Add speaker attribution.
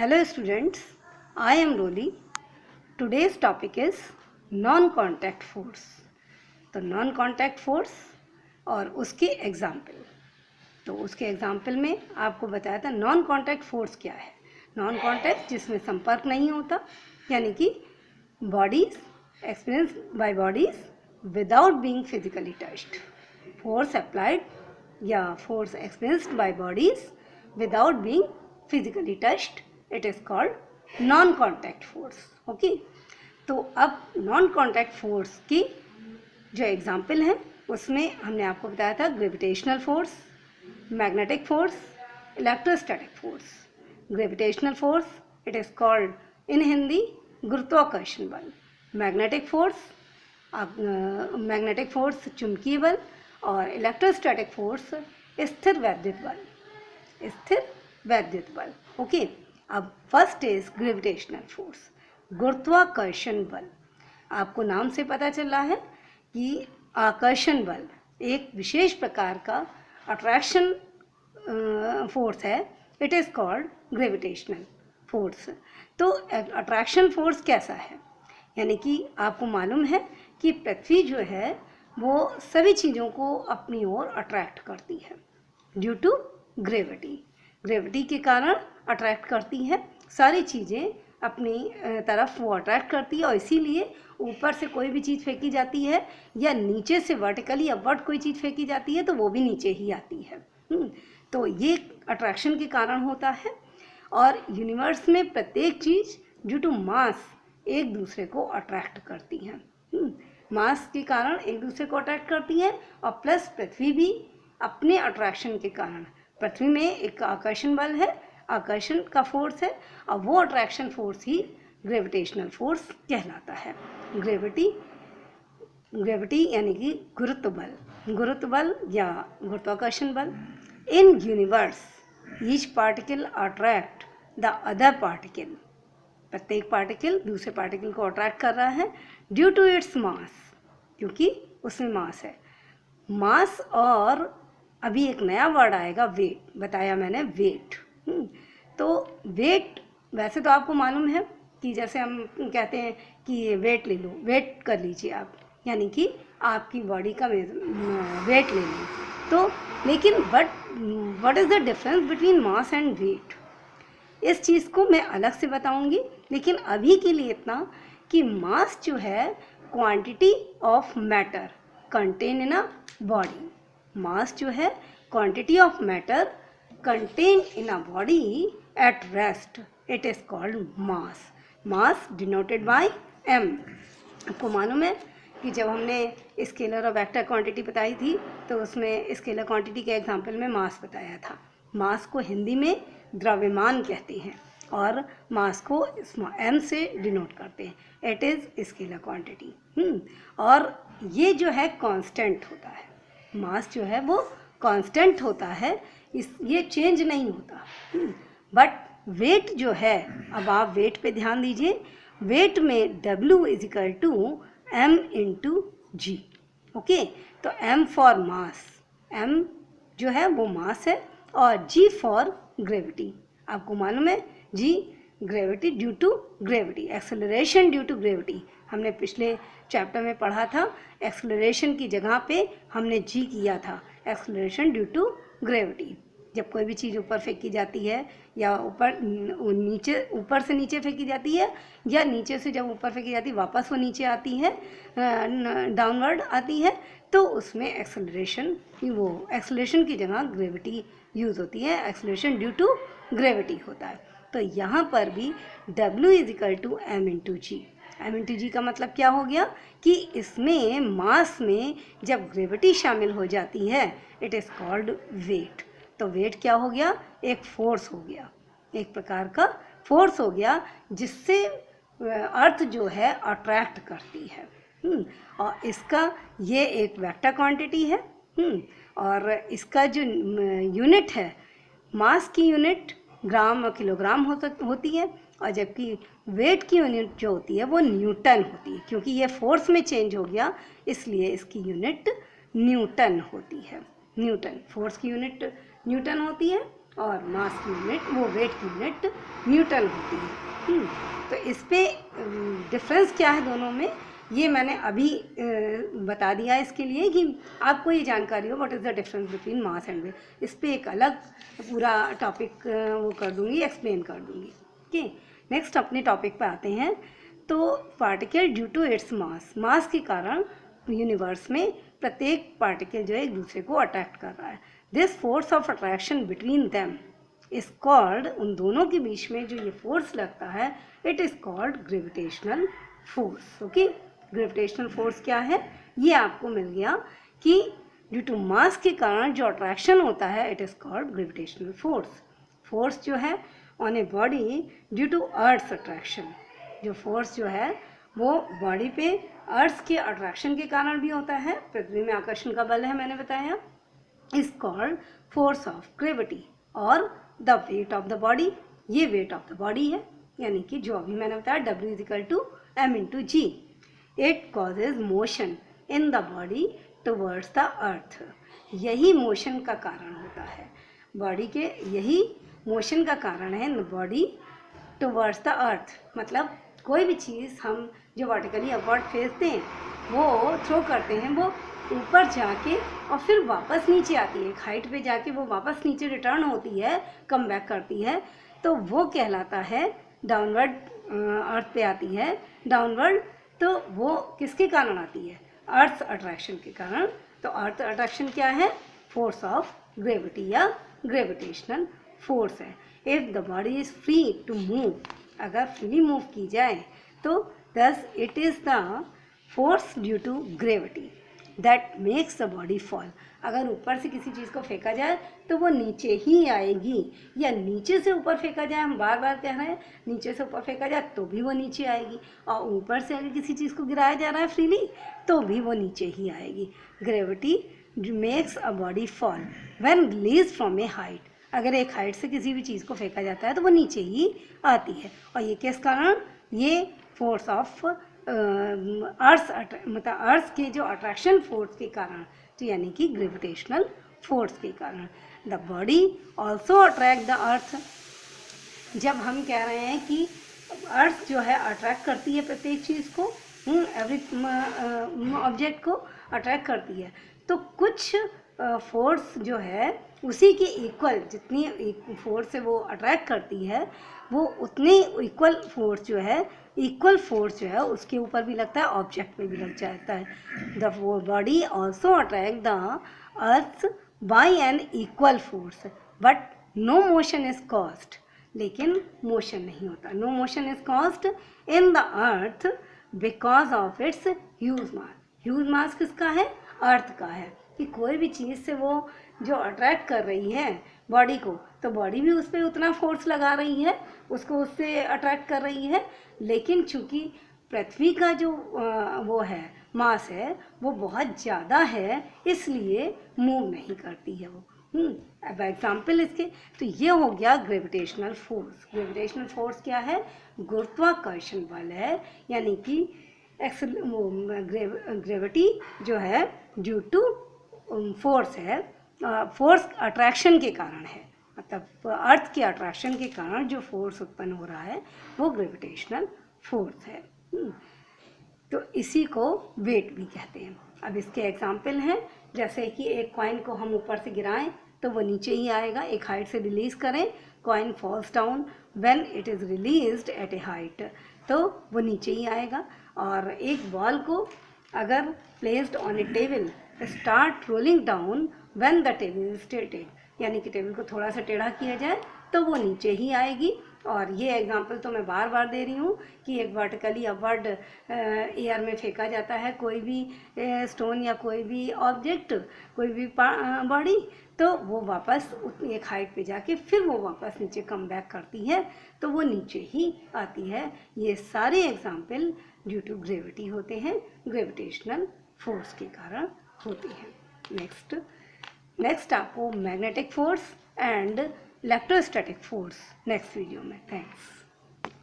Speaker 1: Hello students, I am Roli. Today's topic is non-contact force. तो non-contact force और उसके example. तो उसके एग्जाम्पल में आपको बताया था नॉन कॉन्टैक्ट फोर्स क्या है. नॉन कॉन्टैक्ट जिसमें संपर्क नहीं होता, यानी कि bodies experience by bodies without being physically touched. Force applied या force experienced by bodies without being physically touched, it is called non contact force. Okay, तो अब नॉन कॉन्टैक्ट फोर्स की जो एग्जाम्पल है उसमें हमने आपको बताया था gravitational force, magnetic force, electrostatic force. Gravitational force it is called in Hindi गुरुत्वाकर्षण बल. मैग्नेटिक फोर्स चुंबकीय बल और इलेक्ट्रोस्टैटिक फोर्स स्थिर वैद्युत बल. ओके, अब फर्स्ट इज ग्रेविटेशनल फोर्स, गुरुत्वाकर्षण बल. आपको नाम से पता चल रहा है कि आकर्षण बल एक विशेष प्रकार का अट्रैक्शन फोर्स है. It is called gravitational force. तो अट्रैक्शन फोर्स कैसा है, यानी कि आपको मालूम है कि पृथ्वी जो है वो सभी चीज़ों को अपनी ओर अट्रैक्ट करती है ड्यू टू ग्रेविटी. ग्रेविटी के कारण अट्रैक्ट करती है सारी चीज़ें अपनी तरफ वो अट्रैक्ट करती है, और इसीलिए ऊपर से कोई भी चीज़ फेंकी जाती है या नीचे से वर्टिकली अपवर्ड कोई चीज़ फेंकी जाती है तो वो भी नीचे ही आती है. तो ये अट्रैक्शन के कारण होता है. और यूनिवर्स में प्रत्येक चीज़ ड्यू टू मास एक दूसरे को अट्रैक्ट करती है. मास के कारण एक दूसरे को अट्रैक्ट करती है, और प्लस पृथ्वी भी अपने अट्रैक्शन के कारण, पृथ्वी में एक आकर्षण बल है, आकर्षण का फोर्स है, और वो अट्रैक्शन फोर्स ही ग्रेविटेशनल फोर्स कहलाता है. ग्रेविटी यानी कि गुरुत्व बल या गुरुत्वाकर्षण बल. In universe each particle attract the other particle. प्रत्येक पार्टिकल दूसरे पार्टिकल को अट्रैक्ट कर रहा है ड्यू टू इट्स मास, क्योंकि उसमें मास है. मास और अभी एक नया वर्ड आएगा वेट, बताया मैंने वेट. तो वेट वैसे तो आपको मालूम है कि जैसे हम कहते हैं कि वेट ले लो, वेट कर लीजिए आप, यानी कि आपकी बॉडी का वेट ले लें. तो लेकिन what is the difference between mass and weight, इस चीज़ को मैं अलग से बताऊंगी. लेकिन अभी के लिए इतना कि मास जो है quantity of matter contain in a body. Mass जो है quantity of matter contain in a body at rest, it is called mass. Mass denoted by m. आपको मालूम है कि जब हमने स्केलर और वेक्टर क्वांटिटी बताई थी तो उसमें स्केलर क्वांटिटी के एग्जांपल में मास बताया था. मास को हिंदी में द्रव्यमान कहते हैं और मास को m से डिनोट करते हैं. It is scalar quantity. और ये जो है कांस्टेंट होता है. मास जो है वो कांस्टेंट होता है, ये चेंज नहीं होता. बट वेट जो है, अब आप वेट पे ध्यान दीजिए. वेट में W is equal to m into g. Okay, तो m फॉर मास, m जो है वो मास है, और g फॉर ग्रेविटी. आपको मालूम है g gravity due to gravity, acceleration due to gravity. हमने पिछले चैप्टर में पढ़ा था एक्सेलरेशन की जगह पे हमने g किया था, एक्सेलरेशन ड्यू टू ग्रेविटी. जब कोई भी चीज़ ऊपर फेंकी जाती है या ऊपर से नीचे फेंकी जाती है, या नीचे से जब ऊपर फेंकी जाती है वापस वो नीचे आती है, डाउनवर्ड आती है, तो उसमें एक्सेलरेशन की जगह ग्रेविटी यूज़ होती है. एक्सेलरेशन ड्यू टू ग्रेविटी होता है. तो यहाँ पर भी W is equal to m into g. m into g का मतलब क्या हो गया कि इसमें मास में जब ग्रेविटी शामिल हो जाती है इट इज़ कॉल्ड वेट. तो वेट क्या हो गया, एक फोर्स हो गया, एक प्रकार का फोर्स हो गया जिससे अर्थ जो है अट्रैक्ट करती है. और इसका ये एक वेक्टर क्वांटिटी है. और इसका जो यूनिट है, मास की यूनिट ग्राम और किलोग्राम होती है, और जबकि वेट की यूनिट जो होती है वो न्यूटन होती है. क्योंकि ये फोर्स में चेंज हो गया इसलिए इसकी यूनिट न्यूटन होती है. न्यूटन, फोर्स की यूनिट न्यूटन होती है और मास की यूनिट वो वेट की यूनिट न्यूटन होती है। तो इस पे डिफरेंस क्या है दोनों में, ये मैंने अभी बता दिया इसके लिए कि आपको ये जानकारी हो what is the difference between mass and weight. इस पे एक अलग पूरा टॉपिक वो कर दूँगी, एक्सप्लेन कर दूँगी। ओके, नेक्स्ट अपने टॉपिक पे आते हैं। तो particle due to its mass के कारण यूनिवर्स में प्रत्येक पार्टिकल जो है एक दूसरे को अट्रैक्ट कर रहा है। This force of attraction between them is called, उन दोनों के बीच में जो ये फोर्स लगता है, it is called gravitational force. Okay, gravitational force क्या है, ये आपको मिल गया कि ड्यू टू मास के कारण जो अट्रैक्शन होता है, it is called gravitational force. Force जो है on a body due to earth's attraction, जो फोर्स जो है वो बॉडी पे अर्थ के अट्रैक्शन के कारण भी होता है, पृथ्वी में आकर्षण का बल है मैंने बताया, is called force of gravity. और the weight of the body, ये वेट ऑफ द बॉडी है, यानी कि जो अभी मैंने बताया W = m/g। It causes motion in the body towards the earth, यही मोशन का कारण होता है बॉडी के, यही मोशन का कारण है बॉडी टुवर्ड्स द अर्थ। मतलब कोई भी चीज़ हम जो वर्टिकली अपवर्ड फेंकते हैं, वो थ्रो करते हैं, वो ऊपर जाके और फिर वापस नीचे आती है, एक हाइट पे जाके वो वापस नीचे रिटर्न होती है, कम बैक करती है, तो वो कहलाता है डाउनवर्ड, अर्थ पे आती है डाउनवर्ड। तो वो किसके कारण आती है, अर्थ अट्रैक्शन के कारण। तो अर्थ अट्रैक्शन क्या है, फोर्स ऑफ ग्रेविटी या ग्रेविटेशनल फोर्स है। If the body is free to move, अगर फ्रीली मूव की जाए तो thus it is the force due to gravity that makes the body fall. अगर ऊपर से किसी चीज़ को फेंका जाए तो वो नीचे ही आएगी, या नीचे से ऊपर फेंका जाए, हम बार बार कह रहे हैं नीचे से ऊपर फेंका जाए तो भी वो नीचे आएगी, और ऊपर से अगर किसी चीज़ को गिराया जा रहा है फ्रीली तो भी वो नीचे ही आएगी। Gravity makes a body fall when release from A height, अगर एक हाइट से किसी भी चीज़ को फेंका जाता है तो वो नीचे ही आती है। और ये किस कारण, ये फोर्स ऑफ अर्थ, मतलब अर्थ के जो अट्रैक्शन फोर्स के कारण, तो यानी कि ग्रेविटेशनल फोर्स के कारण। The body also attract the अर्थ, जब हम कह रहे हैं कि अर्थ जो है अट्रैक्ट करती है प्रत्येक चीज़ को, एवरी ऑब्जेक्ट को अट्रैक्ट करती है, तो कुछ फोर्स जो है उसी के इक्वल, जितनी फोर्स से वो अट्रैक्ट करती है, वो उतने इक्वल फोर्स जो है उसके ऊपर भी लगता है, ऑब्जेक्ट पे भी लग जाता है। The body also attract the earth by an equal force but no motion is caused, लेकिन मोशन नहीं होता, no motion is caused in the earth because of its huge mass. Huge mass किसका है, अर्थ का है, कि कोई भी चीज़ से वो जो अट्रैक्ट कर रही है बॉडी को, तो बॉडी भी उस पर उतना फोर्स लगा रही है, उसको उससे अट्रैक्ट कर रही है, लेकिन चूंकि पृथ्वी का जो वो है मास है वो बहुत ज़्यादा है, इसलिए मूव नहीं करती है वो। अब एग्जाम्पल इसके, तो ये हो गया ग्रेविटेशनल फोर्स। ग्रेविटेशनल फोर्स क्या है, गुरुत्वाकर्षण बल है, यानी कि ग्रेविटी जो है ड्यू टू फोर्स है, फोर्स अट्रैक्शन के कारण है, मतलब अर्थ के अट्रैक्शन के कारण जो फोर्स उत्पन्न हो रहा है वो ग्रेविटेशनल फोर्स है। तो इसी को वेट भी कहते हैं। अब इसके एग्जाम्पल हैं, जैसे कि एक कॉइन को हम ऊपर से गिराएं तो वो नीचे ही आएगा, एक हाइट से रिलीज करें, coin falls down when it is released at A height, तो वो नीचे ही आएगा। और एक बॉल को अगर placed on A table start rolling down when the table is tilted, यानी कि टेबल को थोड़ा सा टेढ़ा किया जाए तो वो नीचे ही आएगी। और ये एग्जांपल तो मैं बार बार दे रही हूँ कि एक वर्टिकली अपवर्ड एयर में फेंका जाता है कोई भी स्टोन या कोई भी ऑब्जेक्ट, कोई भी बॉडी, तो वो वापस उतनी एक हाइट पे जाके फिर वो वापस नीचे कम बैक करती है, तो वो नीचे ही आती है। ये सारे एग्जाम्पल ड्यू टू ग्रेविटी होते हैं, ग्रेविटेशनल फोर्स के कारण होते हैं। नेक्स्ट आपको magnetic force and electrostatic force next video में। थैंक्स।